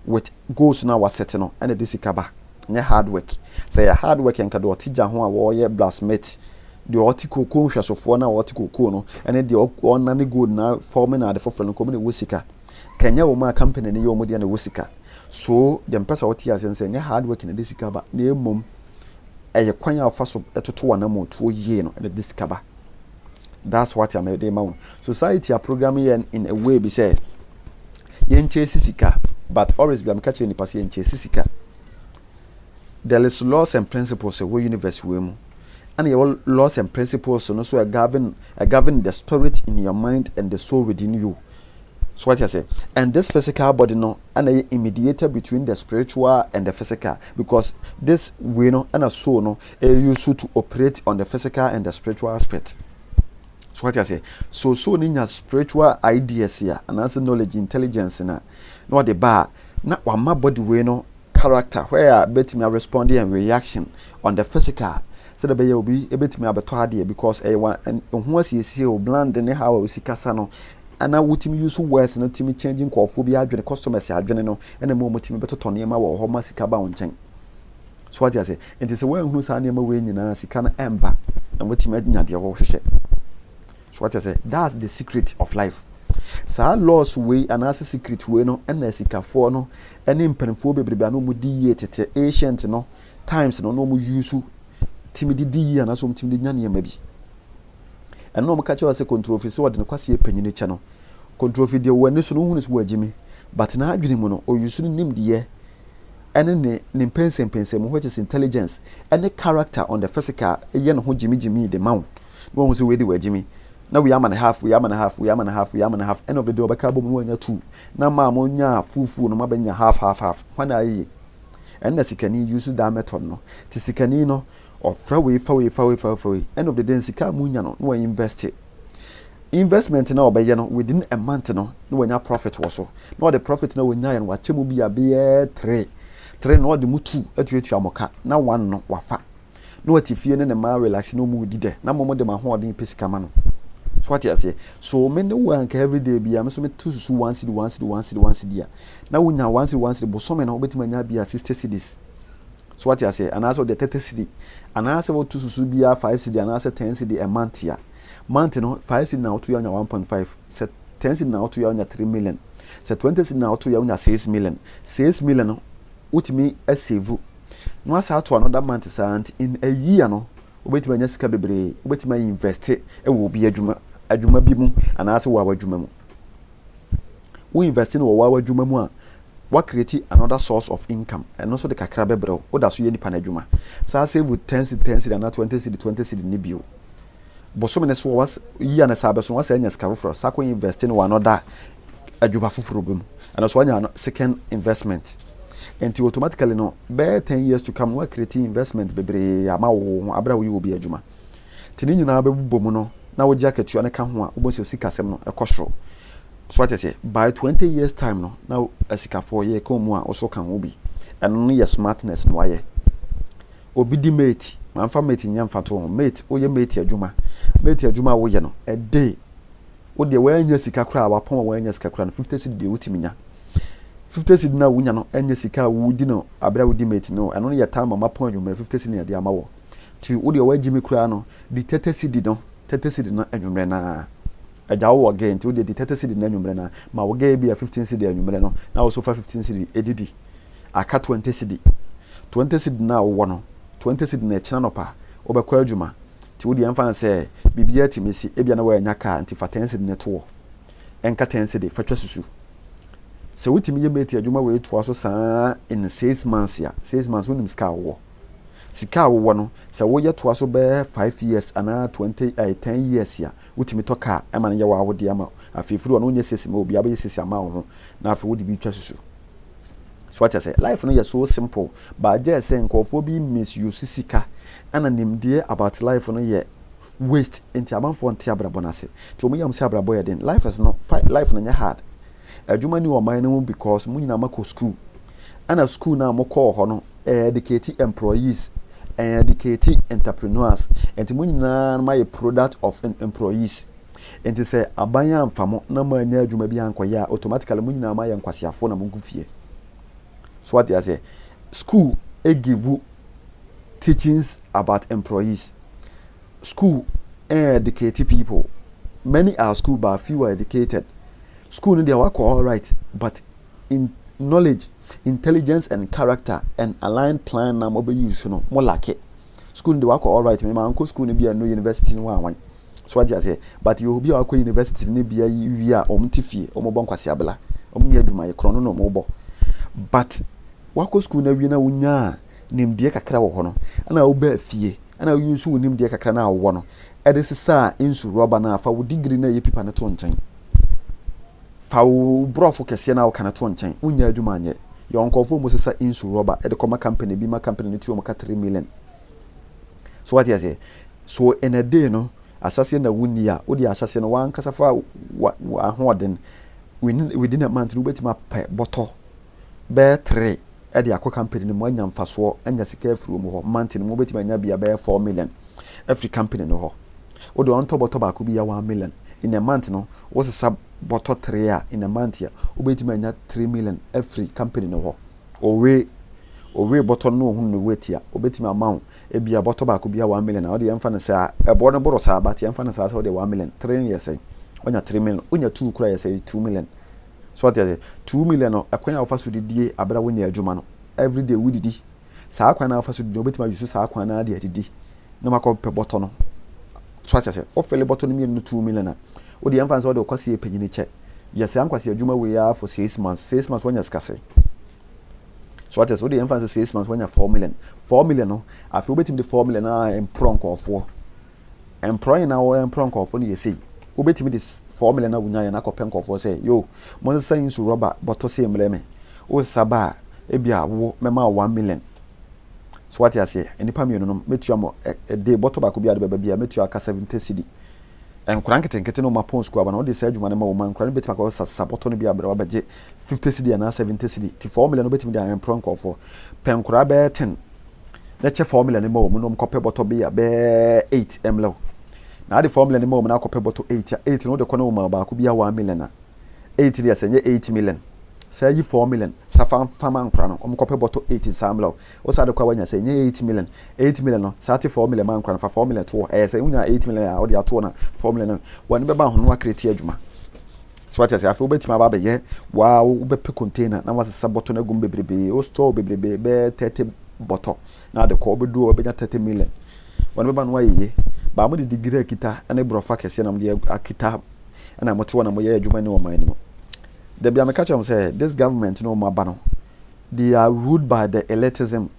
with goals now was setting on and this ikaba. And hard work. Say a hard work and kado tija ho a warrior blacksmith. The article ko hwaso fo na article ko no and the on na good na forming at the forefront come the wusika. Kenya wo ma company ne yo mo dia na wusika. So the person what here say hard work in this ikaba. The eye kwan ya fa so etoto wana mo to ye no and discover. That's what I'm dey ma. Society are programming in a way be say yen chase sika but always be am catch any pass yen chase sika. There is laws and principles we universe we mu and your laws and principles so no so govern the spirit in your mind and the soul within you. So what I say, and this physical body no and a mediator between the spiritual and the physical because this we know and a soul no used to operate on the physical and the spiritual aspect. So what I say, so in your spiritual ideas here and also knowledge, intelligence na no the bar not one my body we know character where bet me responding and reaction on the physical. So the baby will be a bit me about because a one and once you see bland and how we see casano. And I would use words and team changing call for be the customers are no and a moment to better turn yama or homasicaba on chain. So what I say, it is a way who's an yama way in a sicana ember and what you imagine at your share. So what I say, that's the secret of life. So lost way and as a secret way no and a sika for no and in penphobia no mudi ancient no times no more use timidity and as some timidity maybe. And no catch us a control for so the quasi penny channel. Control video when this no is where Jimmy, but now Jimmy or you shouldn't name the year. And then the pensem which is intelligence and the character on the physical, a young who Jimmy the mount. One was away where Jimmy. Now we am and a half, end of the door by carbon 1 or 2. Now mamma full, no mabenya half. When I and the Sikani uses that method no. Tisicanino. Or far away. End of the day, Sika Munyano, no invest it. Investment now by within a month no when your profit was so. No the profit no when and what will be a beer three no the mutu at your moka. Now one no wafa. No what if you and a man relax no mood did. No more than my hoarding piscamano. So what I say. So many work every day be I'm so two one city. Now when you once the bosom and obet man be assisted cities. So what I say, and also the 30 cedi, and also to Susubia 5 cedi, and also 10 cedi a month here. Month no 5 cedi now to your 1.5, set 10 cedi now to your 3 million, set 20 cedi now to your 6 million. 6 million, which me a save. No, as to another month, in a year no, wait my next cababre, wait my invest it will be a juma bimu, and also our juma. We invest in our juma. What create another source of income and also the kakrabe bro or that's you any panajuma. So say with 10 cedi and not 20 cedi nibio. But so many was year and a sabbath was any scav for sako invest in one another ajuba fufurubum and also one second investment. And automatically no bear 10 years to come what create investment bebre ama abra we will be ajuma. Tini nyina bebubo no na wo jacket you anaka ho a obosi sikasem no ekosro. So what I say, by 20 years time no, now a sika 4 year come also can be. And only your smartness no aye. Obi di mate, man fa mate nyam fato mate, o ye mate adwuma. Mate adwuma wo ye no, a day. O de we anya sika kra wa pon we anya sika kra no 50 cedi de wutimi nya. 50 cedi na wunya no anya sika wudi no, abra wudi mate no, and only your time mama pon adwuma 50 cedi na de amawo. Ti o de we jimi kra no, di 30 cedi no, 30 cedi na adwuma na. Ajawo again to the 30 cedi na nwumre na ma wo ga bi a 15 cedi anwumre no na also 15 cedi edidi aka 20 cedi na wo no 20 cedi na china no pa obekwa adwuma ti wo di emfa say bibia timisi ebia na wa nya car nti fa 10 cedi ne to enka 10 cedi fa twa susu se wutimi ye meti adwuma we to aso saa in 6 months ya 6 months wonim ska wo sika wo no se wo ye to aso be 5 years ana 10 years ya wutimi to car e ma ne ye wa wo de ama afifuru no nye sesi ma obi abaye sesi ama wo na afi wo di bi twa susu. So what I say, life no is so simple, but just saying nkofo bi misuse sika ana nimdie about life no ye waste into amanfo ntia abrabo na se. Ti omo yam se abrabo ye den. Life is not life no nya hard. Adwuma ni o man no because mu nyina mako school. Ana school na mo call ho no educate employees and educate entrepreneurs. Enti mu nyina na my product of employees. Enti say abanya amfamo na ma nya adwuma bi ankoya automatically mu nyina ma ye nkwasiafo na mo gufie. So what I say, school give you teachings about employees. School educate people. Many are school, but few are educated. School they work all right, but in knowledge, intelligence, and character and aligned plan na mobile use no more like it. School they work all right. My uncle school ni be no university no one. So what I say, but you be a university ni be a omtifie omobon kwasi abela omye adwuma ye krono no mobo. But wako school na wi na wunya nimdie kakra wo ho no ana wo ba fie ana use wo nimdie kakra na wo no e de sesa insu rubber na fa wo degree na ye pipa na to nchen fa wo brofo kese na wo kana to nchen wunya adwuma anye yo nkofo mo sesa insu rubber e de koma company bi ma company ni tuo mo ka 3 million. So what you say, so in a day no asase na wuni a wo di asase no wan kasa fa ahoden within a month no betima pe bottle be 3 e de akọ company no mo anya mfaso anya sika afuru mo ho month no mo betima anya bia be 4 million every company no ho wo de on top bottle ba ko bia 1 million in a month no wo sesa bottle 3 a in a month ya wo betima anya 3 million every company no ho owe bottle no hu no wetia wo betima amount e bia bottle ba ko bia 1 million na wo de yemfa na sa e bo no boro sa ba te yemfa na sa wo de 1 million 3 years onya 3 million onya 2 kura years 2 million. So what you 2 million no akwan afa so didie abra wonya adwuma no every day wudidi saa akwan na afa so didie obetima yusu saa akwan na ade adidi na makọ pe bottle no. So what you say o fele bottle no mi no 2 million na o de emfa so o de kwase epanyini che yes ankwase adwuma we ya for 6 months wonya skase. So what you say o de emfa so 6 months wonya 4 million no afi obetim de 4 million na emplonkofo na o emplonkofo no yesi obetimi this 4 million na wunya na kopen kofo say yo mo say insu rubber bottle say mleme o saba e bia wo mema 1 million. So what you say enipa mi no metua mo de bottle ba ko bia de baba bia metua aka 70 cedi en krankete no mapon school aba na o de say adwuma na ma wo man kran betima ko sa bottle no bia bra wa baje 50 cedi na 70 cedi ti 4 million obetimi de an pron kofo pen kura be 10 na che 4 million ma wo no mkope bottle bia be 8 ml na the formula ni mo na akọpe bottle 8 no de kono ma ba ko bia 1 million na 8 dia senye 8 million say 4 million safa fama nkra no omkope bottle 8 samlo o sa de kwa wanya senye 8 million no 34 million man nkra fa 4 million to say unya 8 million a o de ato na 4 million no wani be ba ho no akreti adwuma. So what I say afi obetima ba be ye wow obepe container na wasesa bottle na gum bebrebe o store bebrebe be 30 bottle na de ko obedu obenya 30 million wani be ba no aye ba mo de degree akita ane brofa kese na mo de akita ana mo te wona mo ye adwuma ni wo man ni mo de bia me catch am say this government no ma ba no they are ruled by the elitism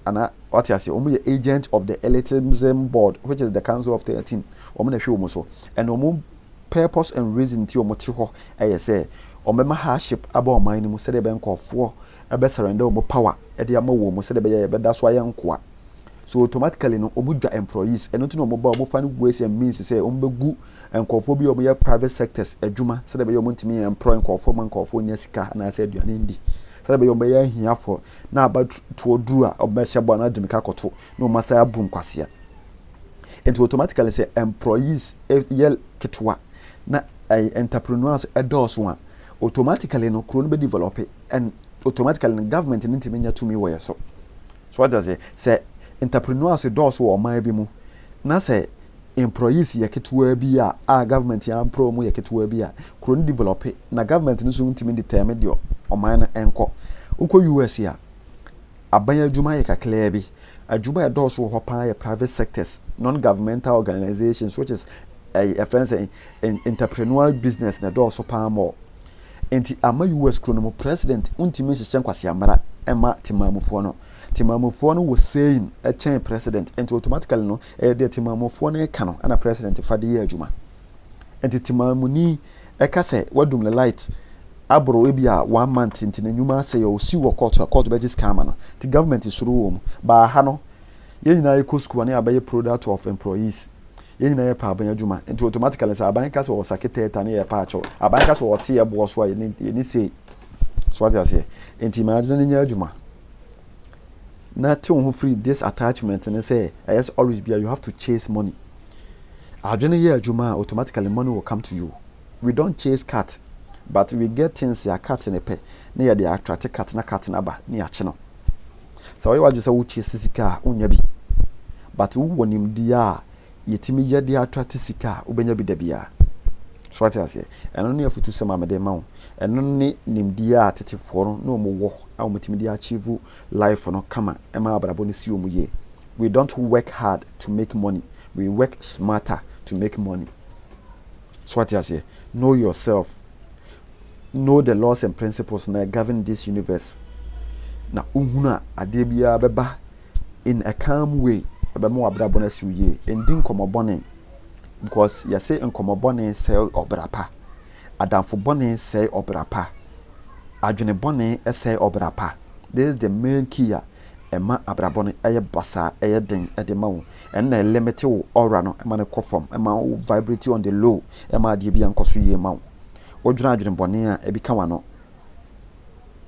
and what you say omo ye agent of the elitism board which is the council of 13 omo na hwe omo so and omo purpose and reason ti omo te ho e say omo ma hardship aba o man ni mo se de be nkofo e be surrender omo power e de ama wo mo se de be ye be da so aye nkoa. So automatically no omudwa employees eno tino omoba omofan ways and means say ombegu enkofo bi omoya private sectors adwuma say be omontimi employ enkofo man enkofo nya sika na say aduane ndi say be omoya hia for na aba to oduru a obehye bo na demika koto na omasa abu nkwasea and automatically say employees yel ketwa na entrepreneurs adults one automatically no kro no be develop and automatically the government ntimi nya tumi wo yeso. So what does it say entrepreneurs doors wo man bi mu na say employees yaketwa bi a government ya promo yaketwa bi a kron develop na government no so ntimi determine dio o man enko uko US ya abanya adwuma yakakla bi adwuma yɛ dɔɔso wɔ hɔ paa yɛ private sectors, non-governmental organizations, which is a friends entrepreneurial business na dɔɔso paa mɔ. Enti ama US kuro no mo president untimi hyehyɛ nkwasi amara ɛma timamufoɔ no. Timamufoɔ no was saying a change president, and automatically no the timamufoɔ no ka no ana president fa de yɛ adwuma. Enti timamuni ɛka sɛ wadum le light abro ebi a 1 month nti na nyuma sɛ yɛ osi wɔ court be scam no. The government is suru wɔ mu. Ba ha no yɛn nyinaa yɛ school na abɛyɛ product of employees. Yɛn nyinaa yɛ pa aban adwuma. Enti automatically sɛ aban ka sɛ wɔ sakete na yɛ pa akyɛw. Aban ka sɛ wɔ te yɛ boɔ so a yɛni say so what you say. Enti ma adwuma nyɛ adwuma. Na te ho free this attachment and say yes always be you have to chase money. Adwene yɛ adwuma automatically money will come to you. We don't chase cat, but we get things ya cat in a pay. Na yɛ de attract cat na ba na yɛ no. So why you say wo chase sika unya bi. But wo wonim dia yetimi yɛ de attract sika ubenya bi da bia. So what you say. Ɛno ne afutu sɛ ma me de ma wo. Ɛno ne nimdia atetefoɔ no na omo wɔ a mutimi de achieve life no kama ema abrabo ne si omu ye. We don't work hard to make money. We work smarter to make money. So what you say? Know yourself. Know the laws and principles that govern this universe. Na unhuna ade bia beba in a calm way. Ebe mo abrabo na si ye. Endi nkomobone because you say nkomobone sell obrapa. Adamfo bone say obrapa. Adwene bone say obrapa. This is the main key. Ema abrabone eye basa eye den e de ma wo. En na limit wo aura no ema ne kofom ema wo vibrate on the low ema de bia nkoso ye ma wo. Odwena adwene bone a e bi ka wano.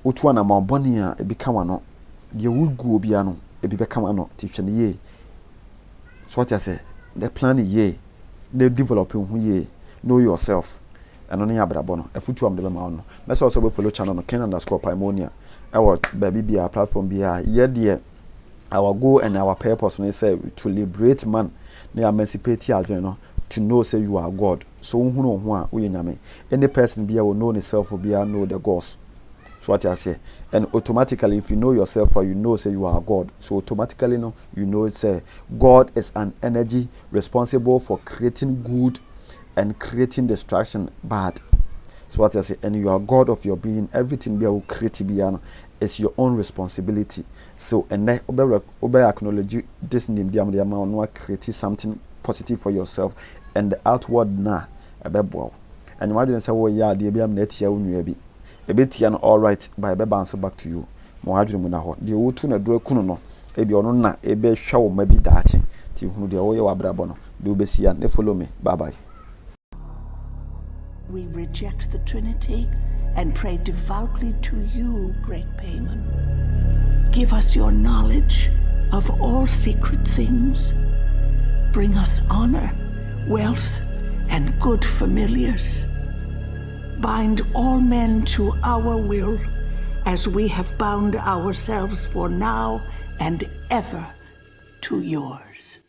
Otu na ma bone a e bi ka wano. De wugu obia no e bi be ka wano ti hwene ye. So what I say, the plan ye, the developing hu ye. Know yourself. And only abrabono a futu am de ma no mess also follow channel no ken_pimonia our baby be a platform be a ye our goal and our purpose no say to liberate man na emancipate you know to know say you are God. So hu no ho a we nyame any person be will know himself be a know the gods. So what I say, and automatically if you know yourself or you know say you are God, so automatically no you know say God is an energy responsible for creating good and creating destruction bad. So what I say, and you are God of your being, everything be will create is your own responsibility. So and then obey acknowledge this name the amount no create something positive for yourself and the outward na ebebo. And imagine say oh yeah the be am net ya unua bi. Ebetia no all right by be bounce back to you. Mo hadwene mu na ho. De wotu na do akunu no e bi ono na e be hwa wo ma bi daache. Ti hunu de wo ye wa brabo no. De obesia ne follow me. Bye bye. We reject the Trinity and pray devoutly to you, great Payman. Give us your knowledge of all secret things. Bring us honor, wealth, and good familiars. Bind all men to our will as we have bound ourselves for now and ever to yours.